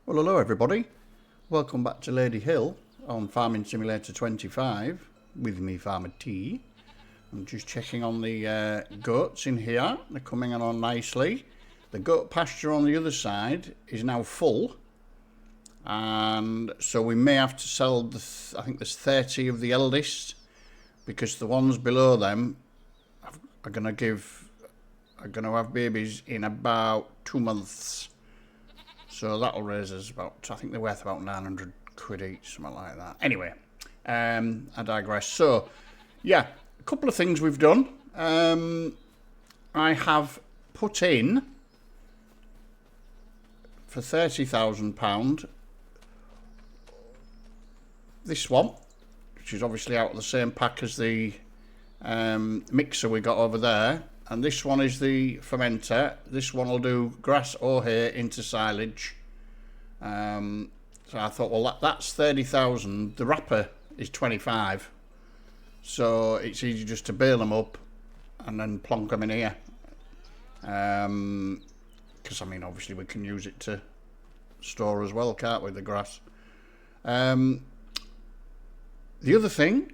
Well, hello everybody. Welcome back to Ladyhill on Farming Simulator 25 with me, Farmer T. I'm just checking on the goats in here. They're coming on nicely. The goat pasture on the other side is now full, and so we may have to sell I think there's 30 of the eldest, because the ones below them are going to have babies in about 2 months. So that'll raise us about, I think they're worth about 900 quid each, something like that. Anyway, I digress. So, yeah, a couple of things we've done. I have put in, for £30,000, this one, which is obviously out of the same pack as the mixer we got over there. And this one is the fermenter. This one will do grass or hay into silage. So I thought, well, that's 30,000. The wrapper is 25. So it's easy just to bale them up and then plonk them in here. Because, I mean, obviously we can use it to store as well, can't we, the grass? The other thing,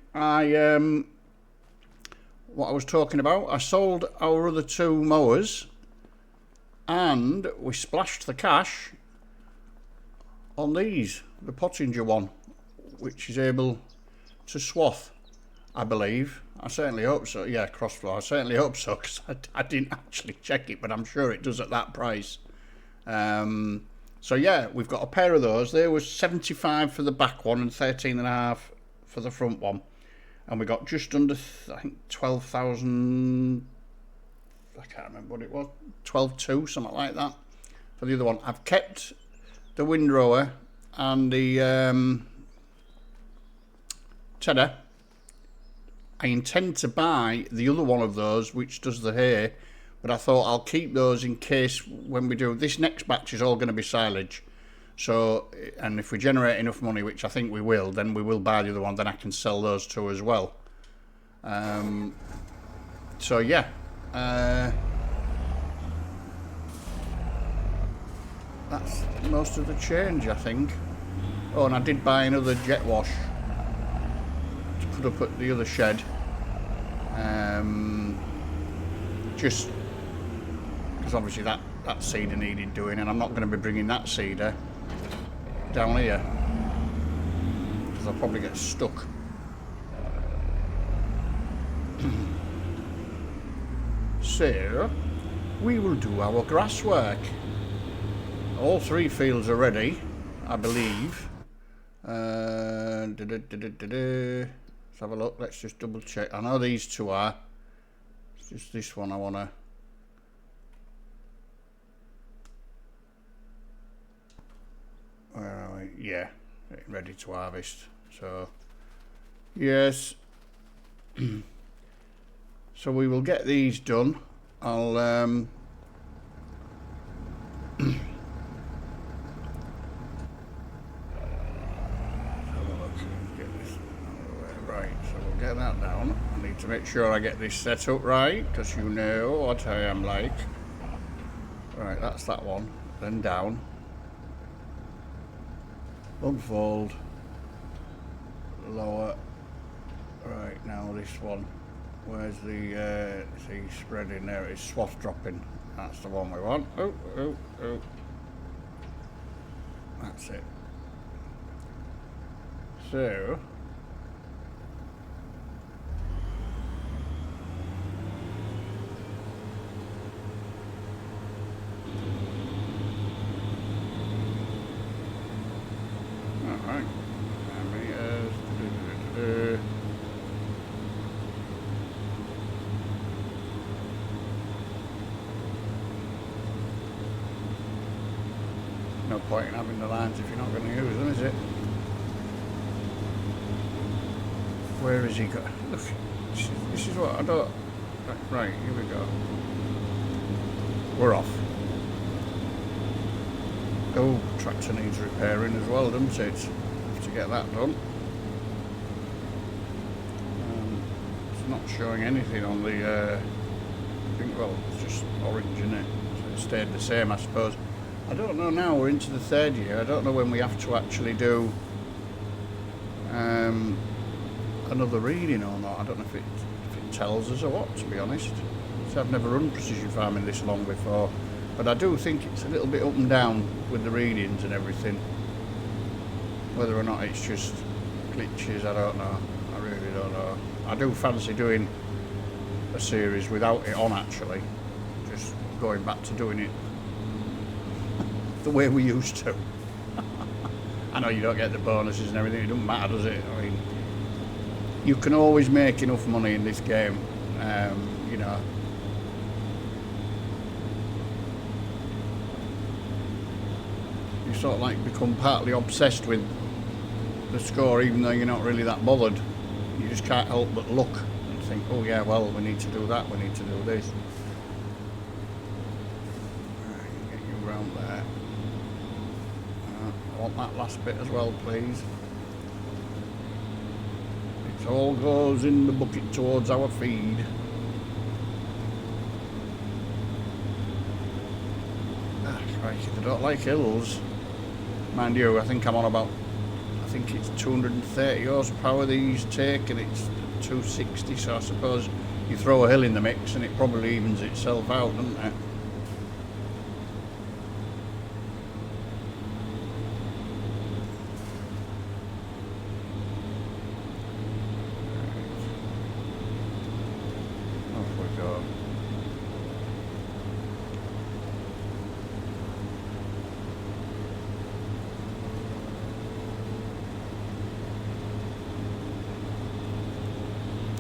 what I was talking about, I sold our other two mowers and we splashed the cash on these, the Pottinger one, which is able to swath, I believe. I certainly hope so. Yeah, crossflow. I certainly hope so, because I didn't actually check it, but I'm sure it does at that price. So yeah, we've got a pair of those. They were 75 for the back one and 13.5 for the front one. And we got just under, I think, 12,000, I can't remember what it was, 12.2, something like that, for the other one. I've kept the windrower and the tedder. I intend to buy the other one of those, which does the hay, but I thought I'll keep those in case when we do, this next batch is all going to be silage. So, and if we generate enough money, which I think we will, then we will buy the other one, then I can sell those two as well. So yeah, that's most of the change, I think. Oh, and I did buy another jet wash to put up at the other shed, just because obviously that seeder needed doing, and I'm not going to be bringing that seeder down here because I'll probably get stuck. So we will do our grass work. All three fields are ready, I believe. Let's have a look. Let's just double check. I know these two are. It's just this one I want to. Where are we? Yeah, ready to harvest. So, yes. So we will get these done. I'll have a look. Get this right. So we'll get that down. I need to make sure I get this set up right, because you know what I am like. Right, that's that one. Then down. Unfold, lower. Right, now this one. Where's the see, spread in there? It's swath dropping. That's the one we want. Oh, oh, oh. That's it. So alright. No point in having the lines if you're not going to use them, is it? Where is he got? Look, this is what I don't. Right, here we go. We're off. Oh, tractor needs repairing as well, doesn't it? Have to get that done. It's not showing anything on the. I think, well, it's just orange, isn't it? So it stayed the same, I suppose. I don't know now, we're into the 3rd year. I don't know when we have to actually do another reading or not. I don't know if it tells us or what, to be honest. So I've never run precision farming this long before, but I do think it's a little bit up and down with the readings and everything. Whether or not it's just glitches, I don't know. I really don't know. I do fancy doing a series without it on, actually. Just going back to doing it the way we used to. I know you don't get the bonuses and everything, it doesn't matter, does it? I mean, you can always make enough money in this game, you know. You sort of like become partly obsessed with the score, even though you're not really that bothered. You just can't help but look and think, oh yeah, well, we need to do that, we need to do this. Right, get you around there. I want that last bit as well, please. It all goes in the bucket towards our feed. Ah, crikey, they don't like hills. Mind you, I think I'm on about, I think it's 230 horsepower these take, and it's 260, so I suppose you throw a hill in the mix and it probably evens itself out, doesn't it?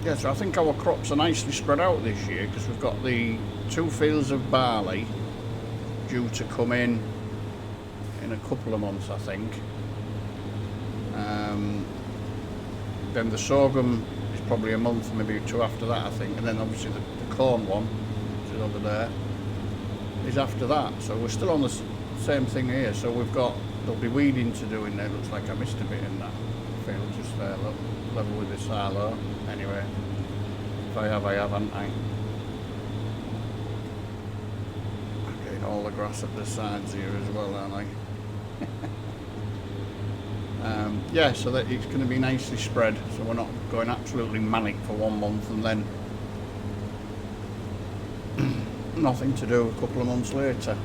Yeah, so I think our crops are nicely spread out this year, because we've got the 2 fields of barley due to come in a couple of months, I think. Then the sorghum is probably a month, maybe 2 after that, I think, and then obviously the corn one, which is over there, is after that. So we're still on the same thing here. So there'll be weeding to do in there. Looks like I missed a bit in that field just there, look, level with the silo. Anyway, if I have, haven't I? I'm getting all the grass up the sides here as well, aren't I? Yeah, so that it's going to be nicely spread, so we're not going absolutely manic for 1 month and then nothing to do a couple of months later.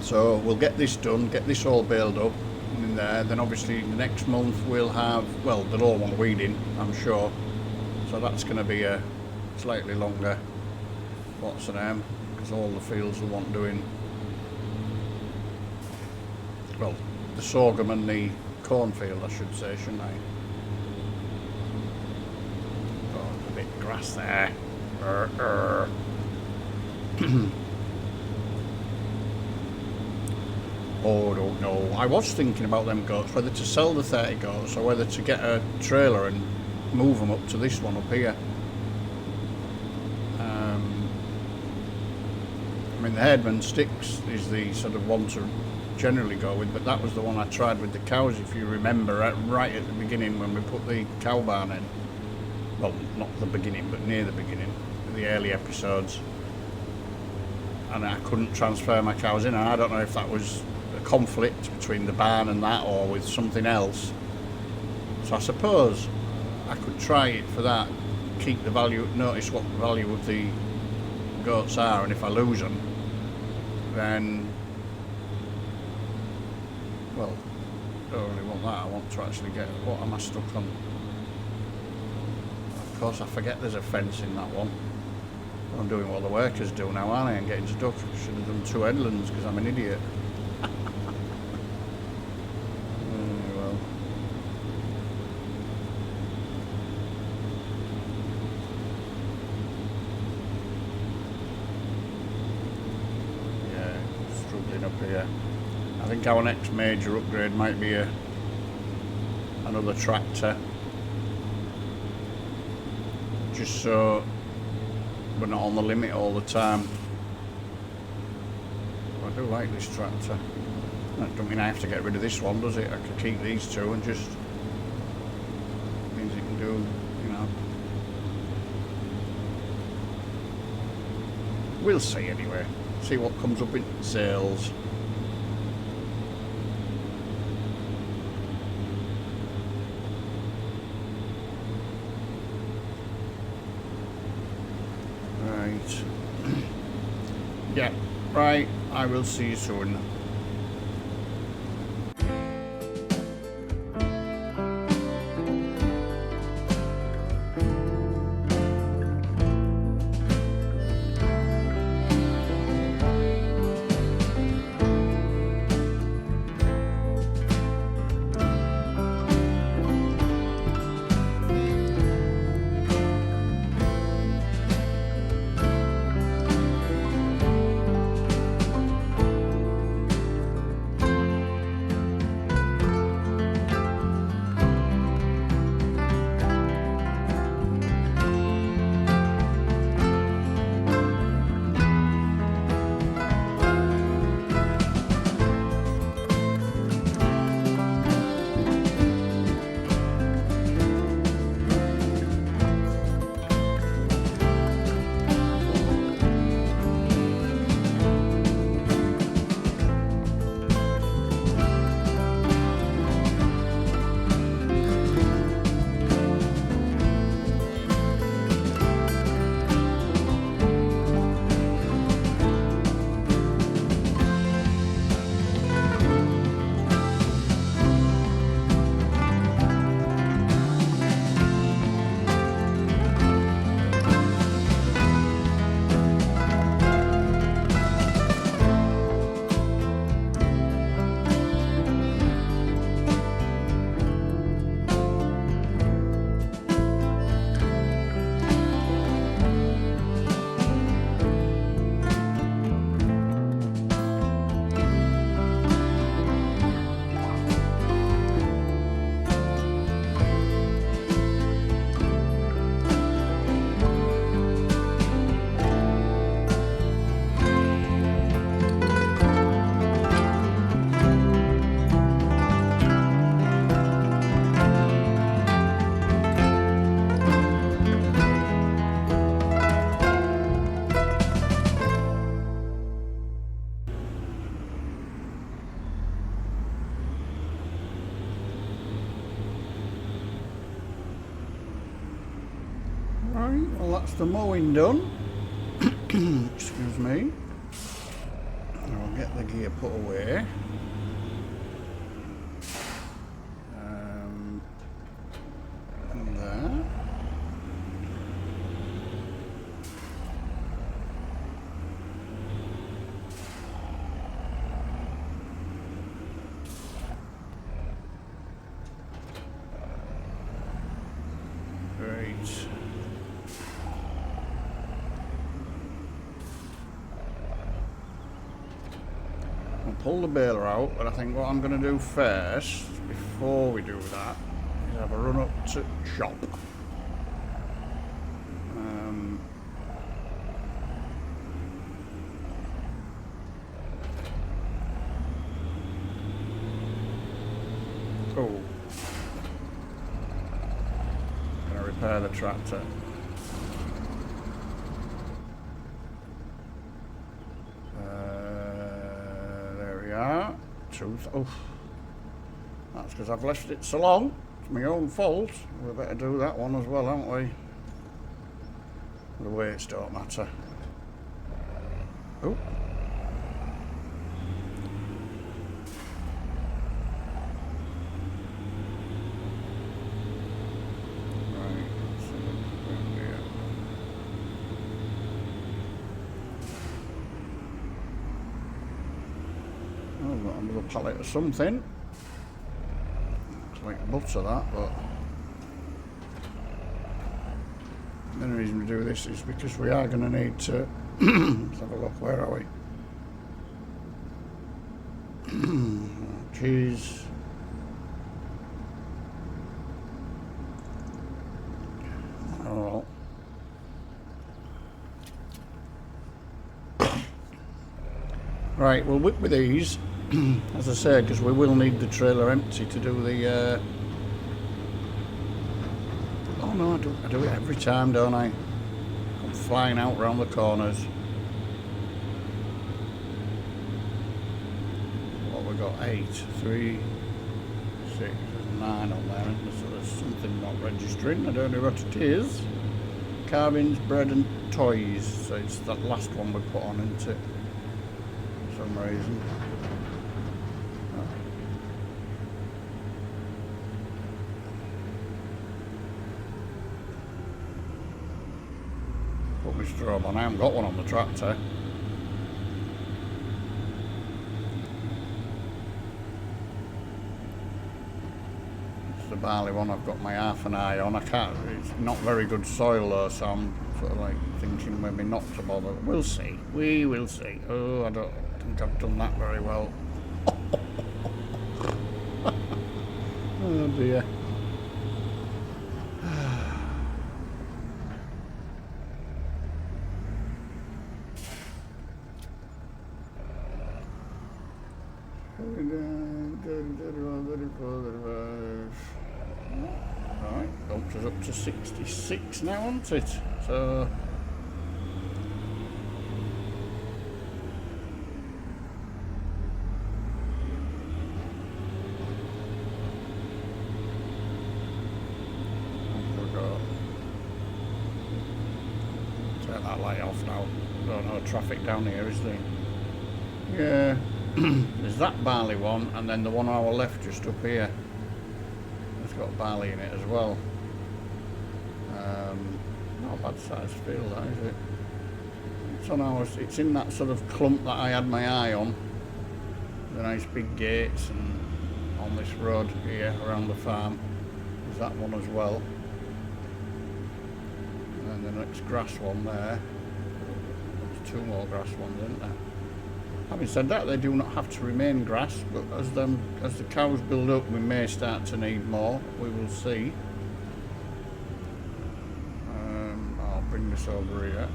So we'll get this done, get this all baled up in there, then obviously the next month we'll have, well, they'll all want weeding, I'm sure, so that's going to be a slightly longer, what's the name, because all the fields will want doing, well, the sorghum and the cornfield, I should say, shouldn't I? Oh, a bit of grass there. Oh, I don't know. I was thinking about them goats, whether to sell the 30 goats or whether to get a trailer and move them up to this one up here. I mean, the Headman Sticks is the sort of one to generally go with, but that was the one I tried with the cows, if you remember, right at the beginning when we put the cow barn in. Well, not the beginning, but near the beginning, in the early episodes. And I couldn't transfer my cows in, and I don't know if that was a conflict between the barn and that, or with something else. So I suppose I could try it for that, keep the value, notice what the value of the goats are, and if I lose them, then, well, I don't really want that. I want to actually get, what am I stuck on? Of course I forget there's a fence in that one. I'm doing what the workers do now, aren't I, and getting stuck. Should have done 2 headlands because I'm an idiot. Well. Yeah, struggling up here. I think our next major upgrade might be another tractor. Just so we're not on the limit all the time. I do like this tractor. That don't mean I have to get rid of this one, does it? I could keep these 2 and just means it can do, you know. We'll see anyway. See what comes up in sales. Right. Yeah, right. I will see you soon. Right, well that's the mowing done. Excuse me. I'll get the gear put away. And there. Great. I'll pull the baler out, but I think what I'm going to do first, before we do that, is have a run up to shop. Oh. Gonna repair the tractor. Oh, that's because I've left it so long. It's my own fault. We better do that one as well, haven't we? The weights don't matter. Oh. Right, let's see what's going here. Oh, I've got another pallet of something. Looks like butter that, but the only reason we do this is because we are going to need to let's have a look, where are we? Cheese. Oh. Right, we'll whip with these, as I say, because we will need the trailer empty to do the oh no, I do it every time, don't I? I'm flying out round the corners. What we got? 8, 3, 6, 9 on there, isn't there? So there's something not registering. I don't know what it is. carvings, bread and toys. So it's that last one we put on, isn't it? For some reason. Put my strobe on. I haven't got one on the tractor. The barley one I've got my half an eye on. I can't, it's not very good soil though, so I'm sort of like thinking maybe not to bother. We'll see. We will see. Oh, I don't think I've done that very well. Oh dear. Right, bumped us up to 66 now, hasn't it? So take that light off now. Don't know traffic down here, is there? Yeah. There's that barley one, and then the one on our left just up here. It's got barley in it as well. Not a bad sized field, that is it? It's on our. It's in that sort of clump that I had my eye on. The nice big gates, and on this road here around the farm. There's that one as well. And then the next grass one there. There's two more grass ones, isn't there? Having said that, they do not have to remain grass, but as the cows build up, we may start to need more. We will see. I'll bring this over here.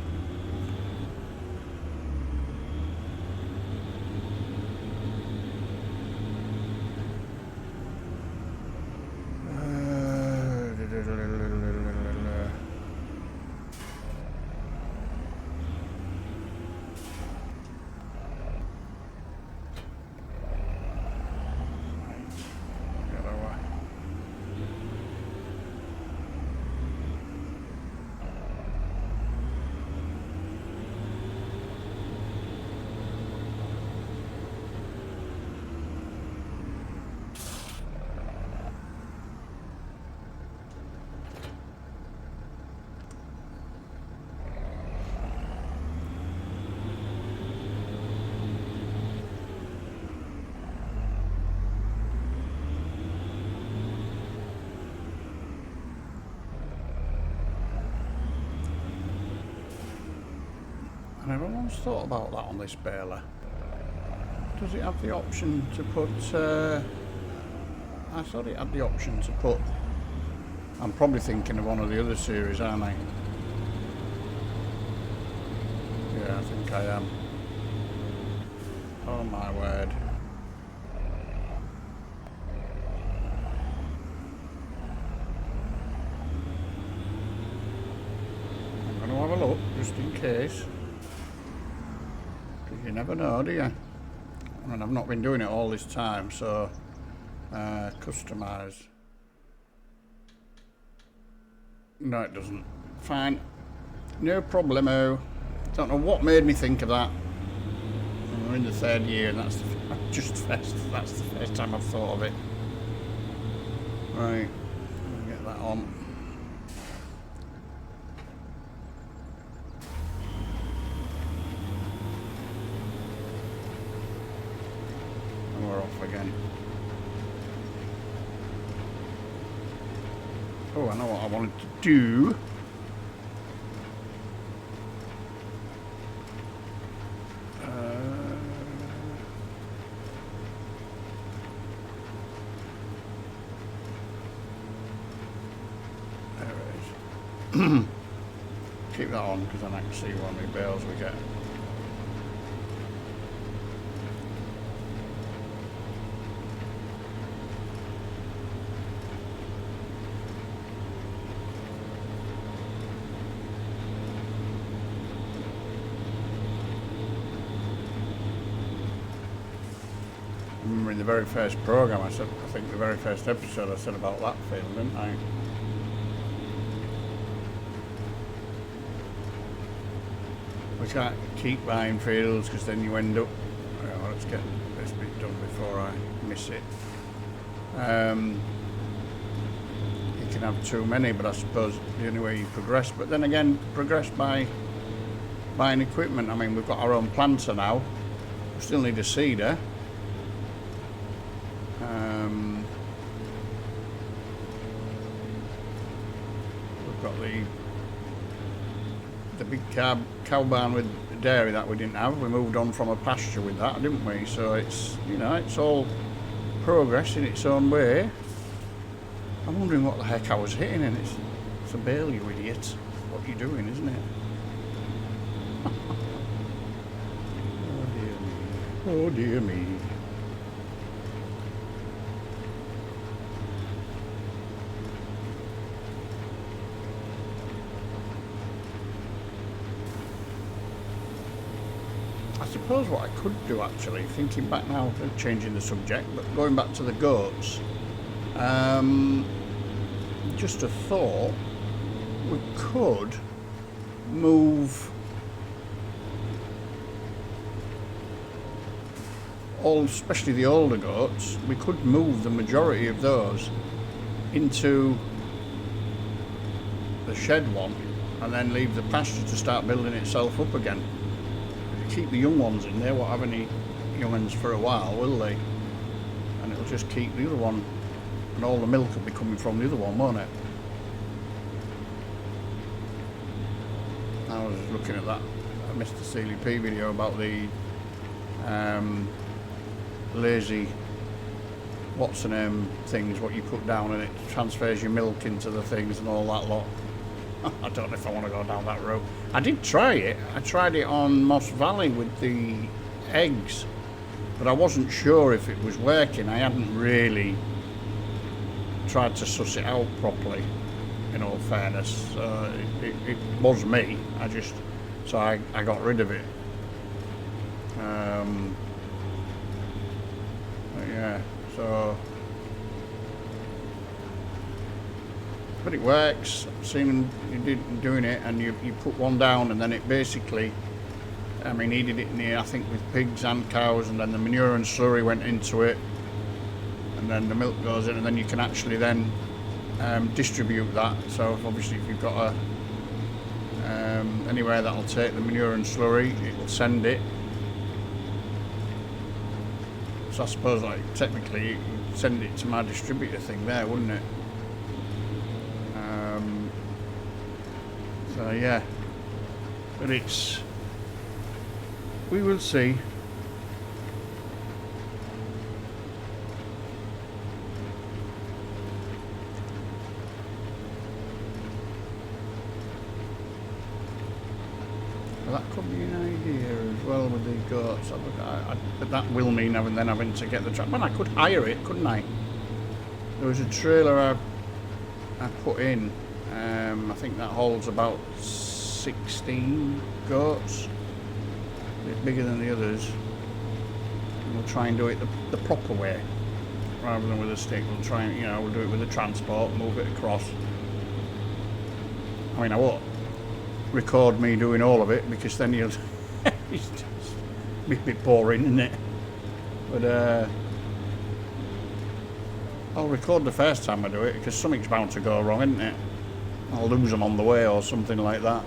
I never once thought about that on this baler. Does it have the option to put... I thought it had the option to put... I'm probably thinking of one of the other series, aren't I? Yeah, I think I am. Oh my word. I'm going to have a look, just in case. You never know, do you? And I've not been doing it all this time, so customize. No, it doesn't. Fine, no problemo. Don't know what made me think of that. We're in the third year, and that's that's the first time I've thought of it. Right, get that on. We're off again. Oh, I know what I wanted to do. There it is. Keep that on because then I can see how many bales we get. Remember in the very first programme I think the very first episode I said about that field, didn't I? We can't keep buying fields because then you end up. Oh, let's get this bit done before I miss it. You can have too many, but I suppose the only way you progress. But then again, progress by buying equipment. I mean, we've got our own planter now. We still need a seeder. We've got the big cow barn with dairy that we didn't have. We moved on from a pasture with that, didn't we? So it's, you know, it's all progress in its own way. I'm wondering what the heck I was hitting, and it's a bale, you idiot. What are you doing, isn't it? Oh dear me. I suppose what I could do, actually, thinking back now, changing the subject, but going back to the goats, just a thought, we could move all, especially the older goats, we could move the majority of those into the shed one and then leave the pasture to start building itself up again. Keep the young ones in there, won't have any young ones for a while, will they? And it'll just keep the other one, and all the milk will be coming from the other one, won't it? I was looking at that Mr. CLP video about the lazy what's the name things, what you put down and it transfers your milk into the things and all that lot. I don't know if I want to go down that road. I did try it. I tried it on Moss Valley with the eggs, but I wasn't sure if it was working. I hadn't really tried to suss it out properly, in all fairness. It was me. I got rid of it. Yeah, so. But it works. I've seen him doing it, and you put one down, and then it basically, I mean, he did it I think with pigs and cows, and then the manure and slurry went into it, and then the milk goes in, and then you can actually then distribute that. So obviously, if you've got anywhere that'll take the manure and slurry, it'll send it. So I suppose, like, technically, you'd send it to my distributor thing there, wouldn't it? So yeah, but we will see. Well, that could be an idea as well with the goats. But that will mean having to get the truck. Well, I could hire it, couldn't I? There was a trailer I put in. I think that holds about 16 goats. A bit bigger than the others. And we'll try and do it the proper way, rather than with a stick. We'll try and, we'll do it with a transport, move it across. I mean, I won't record me doing all of it, because then you'll it's just be a bit boring, isn't it? But I'll record the first time I do it, because something's bound to go wrong, isn't it? I'll lose them on the way or something like that.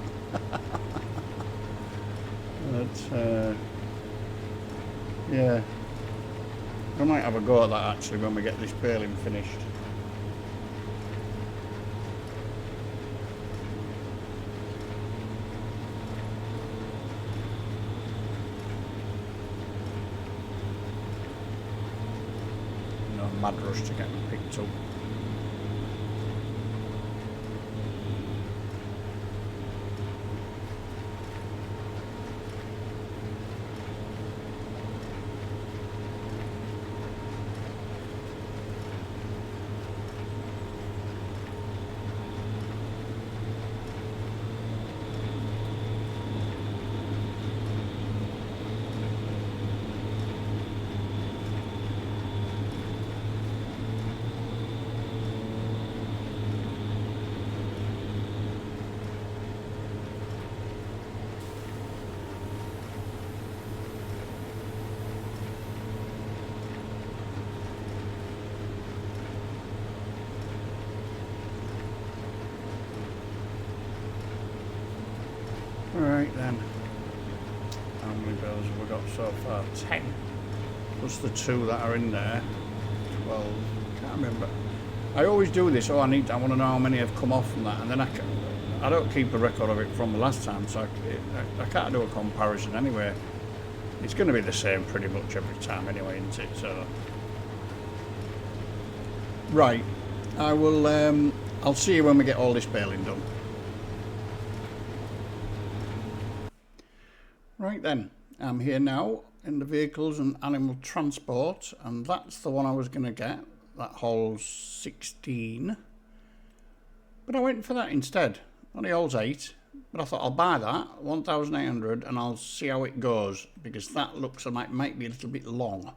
But yeah, I might have a go at that actually when we get this baling finished. No mad rush to get them picked up. bales have we got so far? 10. Plus the 2 that are in there. 12. Can't remember. I always do this. I want to know how many have come off from that, and then I don't keep a record of it from the last time, so I can't do a comparison anyway. It's going to be the same pretty much every time anyway, isn't it? So, right, I will. I'll see you when we get all this baling done. Right then, I'm here now in the vehicles and animal transport, and that's the one I was going to get. That holds 16, but I went for that instead. Only holds 8, but I thought I'll buy that 1,800 and I'll see how it goes, because that looks like might be a little bit long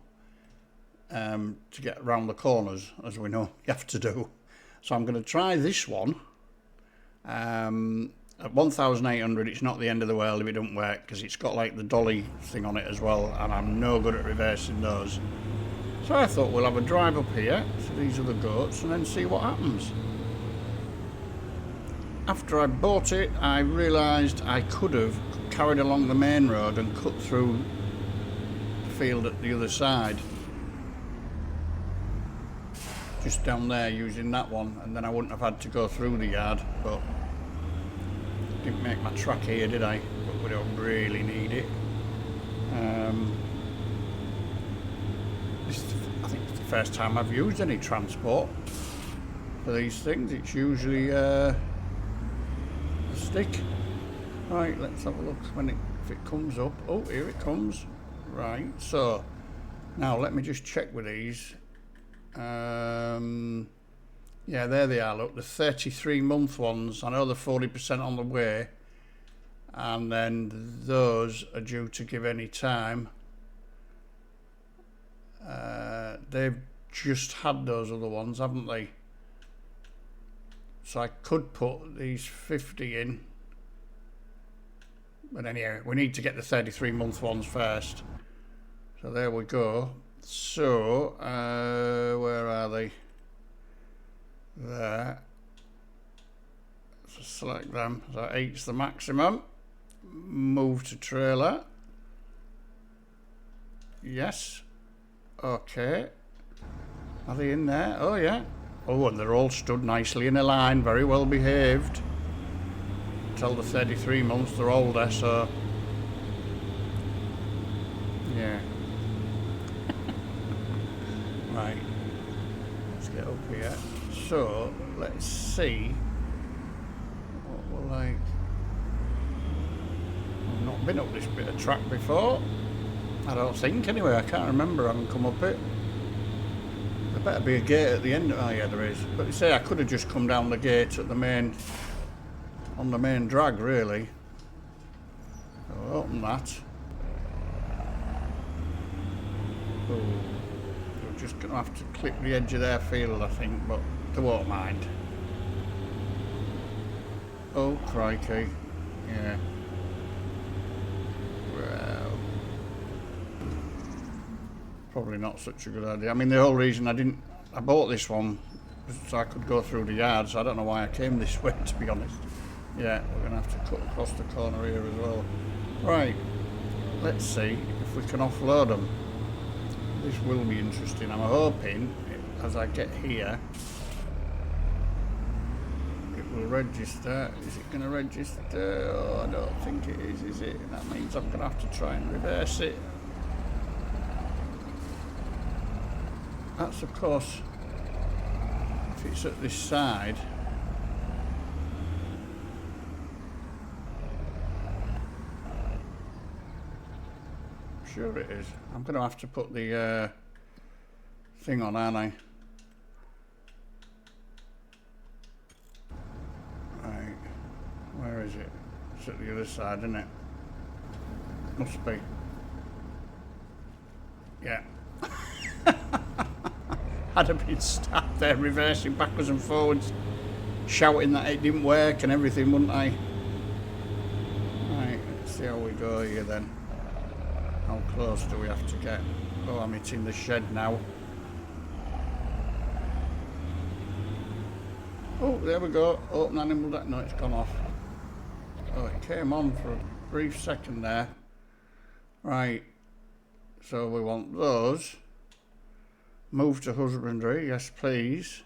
to get around the corners, as we know you have to do. So I'm going to try this one. At 1,800, it's not the end of the world if it don't work, because it's got like the dolly thing on it as well, and I'm no good at reversing those. So I thought we'll have a drive up here, so these are the goats, and then see what happens. After I bought it, I realised I could have carried along the main road and cut through the field at the other side. Just down there using that one, and then I wouldn't have had to go through the yard, but didn't make my track here, did I? But we don't really need it. I think it's the first time I've used any transport for these things. It's usually a stick. Right, let's have a look if it comes up. Oh, here it comes. Right, so now let me just check with these. Yeah, there they are. Look, the 33-month ones. I know they're 40% on the way, and then those are due to give any time. They've just had those other ones, haven't they? So I could put these 50 in, but anyway, we need to get the 33-month ones first. So there we go. So where are they? There. So select them. So 8's the maximum. Move to trailer. Yes. Okay. Are they in there? Oh yeah. Oh, and they're all stood nicely in a line, very well behaved. Till the 33 months, they're older, so yeah. Right. Let's get up here. So let's see what we're like. I've not been up this bit of track before. I don't think anyway. I can't remember having come up it. There better be a gate at the end. Oh yeah, there is. But you say I could have just come down the gate at the main, on the main drag really. So I'll open that. Oh, we're just going to have to clip the edge of their field, I think, but they won't mind. Oh crikey! Yeah. Well, probably not such a good idea. I mean, the whole reason I bought this one was so I could go through the yard, so I don't know why I came this way, to be honest. Yeah, we're going to have to cut across the corner here as well. Right, let's see if we can offload them. This will be interesting. I'm hoping, as I get here, it will register. Is it going to register? Oh, I don't think it is it? That means I'm going to have to try and reverse it. That's, of course, if it's at this side. Sure it is. I'm going to have to put the thing on, aren't I? Right. Where is it? It's at the other side, isn't it? Must be. Yeah. I'd have been stopped there reversing backwards and forwards, shouting that it didn't work and everything, wouldn't I? Right, let's see how we go here then. How close do we have to get? Oh, I'm hitting the shed now. Oh, there we go. Open animal deck. No, it's gone off. Oh, it came on for a brief second there. Right, so we want those. Move to husbandry, yes please.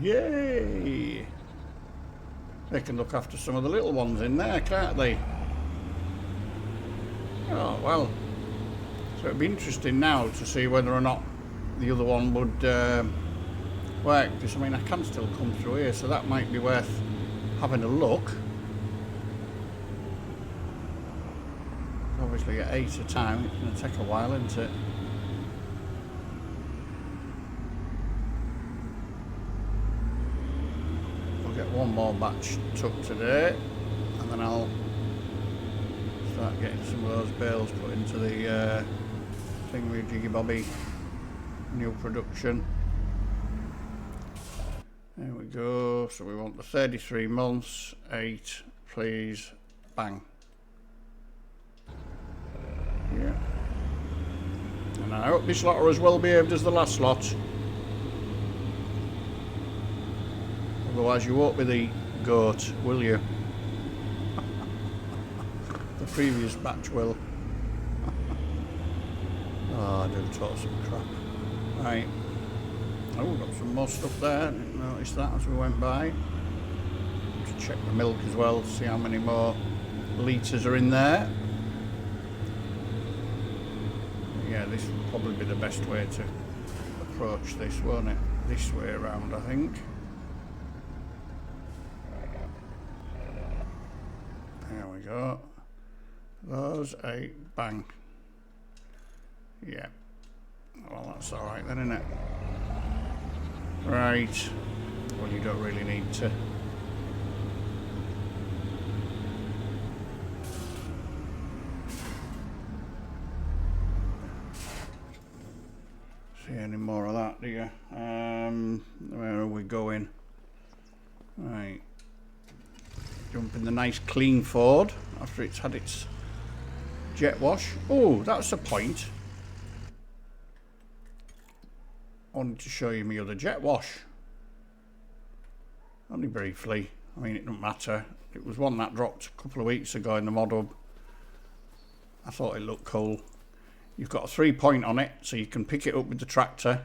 Yay! They can look after some of the little ones in there, can't they? Oh, well. So it'd be interesting now to see whether or not the other one would work. Because, I mean, I can still come through here, so that might be worth having a look. Obviously at 8 a time, it's going to take a while, isn't it? We'll get one more batch took today, and then I'll start getting some of those bales put into the thingy bobby new production. There we go. So we want the 33 months, 8, please, bang. Yeah. And I hope this lot are as well behaved as the last lot. Otherwise you won't be the goat, will you? The previous batch will. Oh, I do talk some crap. Right. Oh, we've got some more stuff there. Didn't notice that as we went by. To check the milk as well, see how many more litres are in there. Yeah, this will probably be the best way to approach this, won't it? This way around, I think. There we go. Those 8, bang. Yeah. Well, that's alright then, isn't it? Right. Well, you don't really need to. See any more of that, do you? Where are we going? Right. Jump in the nice clean Ford after it's had its jet wash. Oh, that's a point. I wanted to show you my other jet wash. Only briefly. I mean, it doesn't matter. It was one that dropped a couple of weeks ago in the mod hub. I thought it looked cool. You've got a 3-point on it, so you can pick it up with the tractor.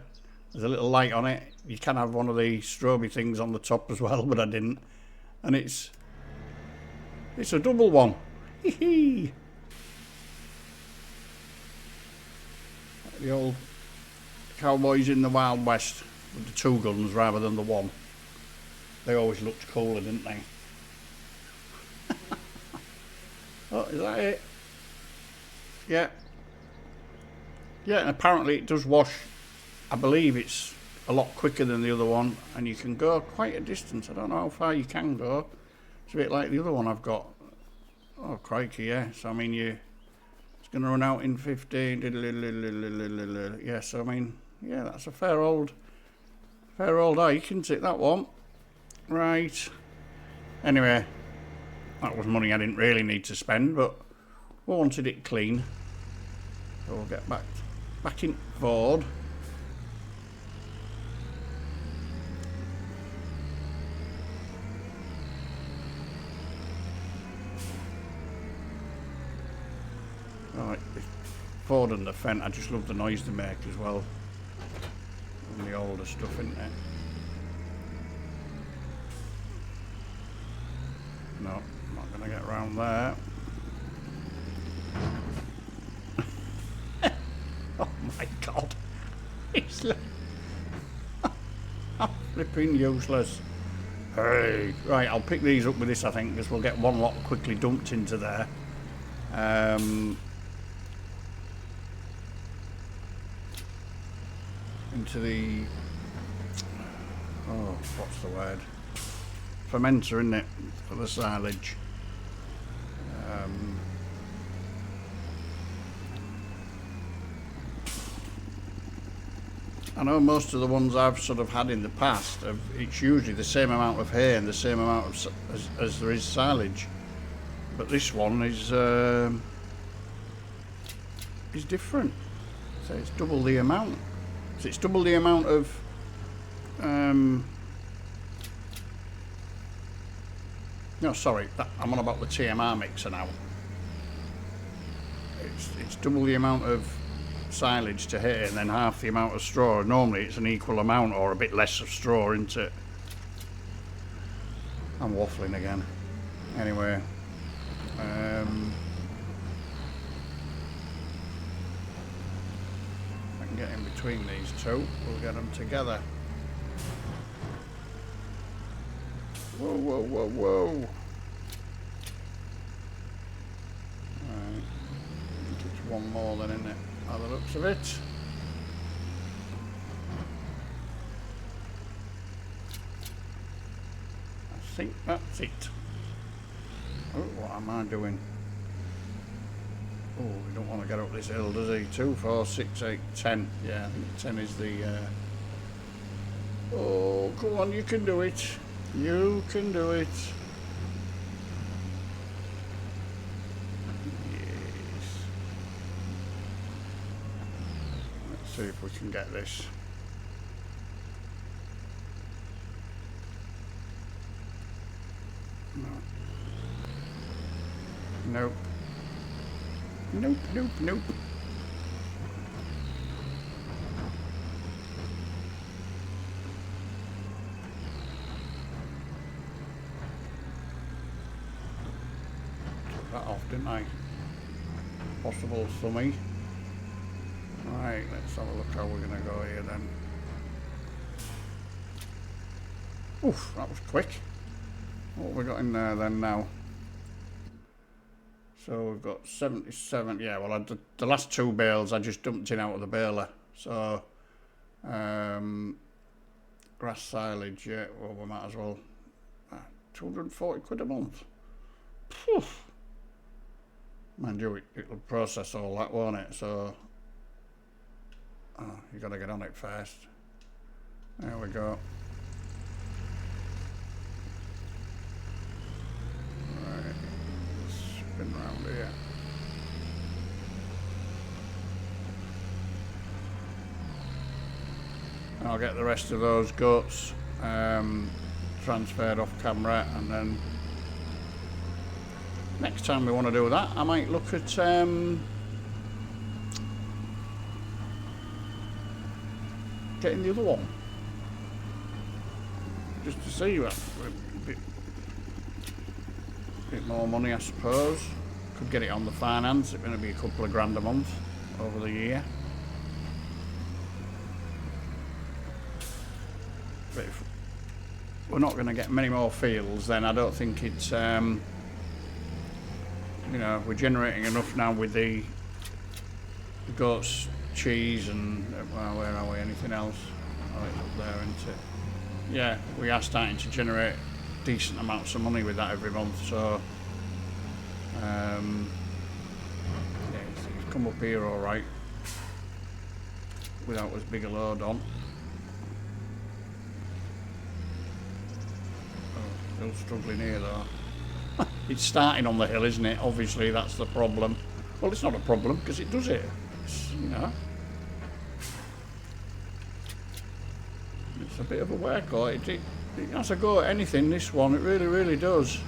There's a little light on it. You can have one of the stroby things on the top as well, but I didn't. And it's a double one. Hee hee. The old cowboys in the Wild West with the 2 guns rather than the 1. They always looked cooler, didn't they? Oh, is that it? Yeah. Yeah, and apparently it does wash. I believe it's a lot quicker than the other one, and you can go quite a distance. I don't know how far you can go. It's a bit like the other one I've got. Oh, crikey, yeah. So, I mean, it's going to run out in 15. Yeah, so, I mean, yeah, that's a fair old hike, isn't it, that one? Right. Anyway, that was money I didn't really need to spend, but we wanted it clean. So we'll get back in Ford. Right, Ford and the Fent, I just love the noise they make as well. And the older stuff, isn't it? No, I'm not going to get around there. Oh my god. It's like I'm flipping useless. Hey. Right, I'll pick these up with this, I think, because we'll get one lot quickly dumped into there. Into the... Oh, what's the word? Fermenter, isn't it? For the silage. I know most of the ones I've sort of had in the past, it's usually the same amount of hay and the same amount of as there is silage. But this one is different. So it's double the amount. So it's double the amount of... No, sorry, I'm on about the TMR mixer now. It's double the amount of silage to hay and then half the amount of straw. Normally it's an equal amount or a bit less of straw, isn't it? I'm waffling again. Anyway, I can get in between these two. We'll get them together. Whoa, whoa, whoa, whoa. Right. I think it's one more then, isn't it? By the looks of it. I think that's it. Oh, what am I doing? Oh, we don't want to get up this hill, does he? 2, 4, 6, 8, 10. Yeah, I think 10 is the... Oh, come on, you can do it. You can do it. Yes. Let's see if we can get this. No. Nope. Nope, nope, nope. Took that off, didn't I? Possible summy. Right, let's have a look how we're going to go here then. Oof, that was quick. What have we got in there then now? So we've got 77, yeah, well the last 2 bales I just dumped in out of the baler. So, grass silage, yeah, well we might as well, 240 quid a month. Poof. Mind you, it'll process all that, won't it? So, oh, you got to get on it first. There we go. Around here. I'll get the rest of those goats transferred off camera, and then next time we want to do that I might look at getting the other one just to see what bit more money, I suppose. Could get it on the finance. It's going to be a couple of grand a month over the year. But if we're not going to get many more fields, then I don't think it's you know, we're generating enough now with the goats, cheese, and well, where are we? Anything else? Oh, it's up there, isn't it? Yeah, we are starting to generate decent amounts of money with that every month, so yeah, it's come up here all right without as big a load on. Oh, still struggling here though. It's starting on the hill, isn't it? Obviously that's the problem. Well, it's not a problem because it does it. It's, you know, it's a bit of a workout. It has a go at anything, this one, it really, really does.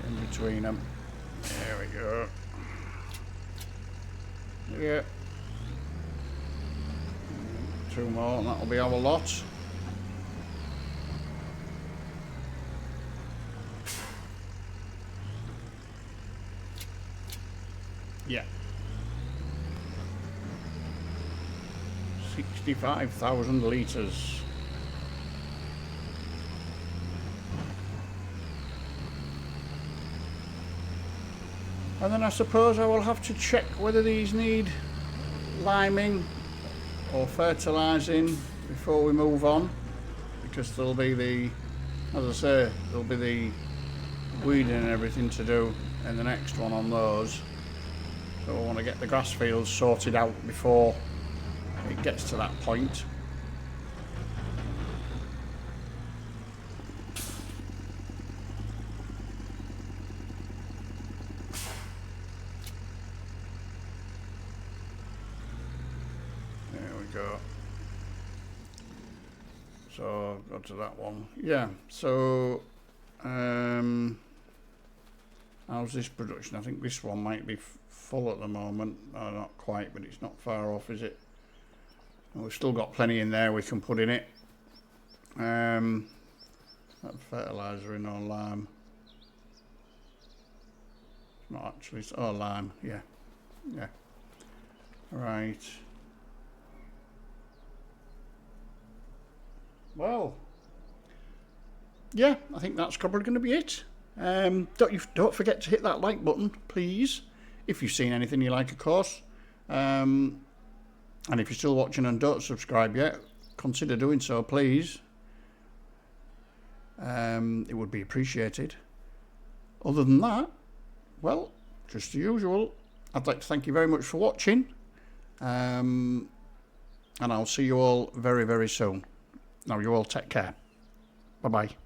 In between them. There we go. Yeah. 2 more and that'll be our lot. Yeah. 65,000 litres. And then I suppose I will have to check whether these need liming or fertilising before we move on, because there'll be the, as I say, there'll be the weeding and everything to do in the next one on those. So I want to get the grass fields sorted out before it gets to that point. So go to that one. Yeah, so how's this production? I think this one might be full at the moment. No, not quite, but it's not far off, is it? And we've still got plenty in there we can put in it. That fertiliser in or lime. It's not actually, it's lime, yeah. Yeah. Right. Well, yeah, I think that's probably going to be it. Don't forget to hit that like button, please, if you've seen anything you like, of course. And if you're still watching and don't subscribe yet, consider doing so, please. It would be appreciated. Other than that, well, just the usual. I'd like to thank you very much for watching. And I'll see you all very, very soon. Now, you all take care. Bye-bye.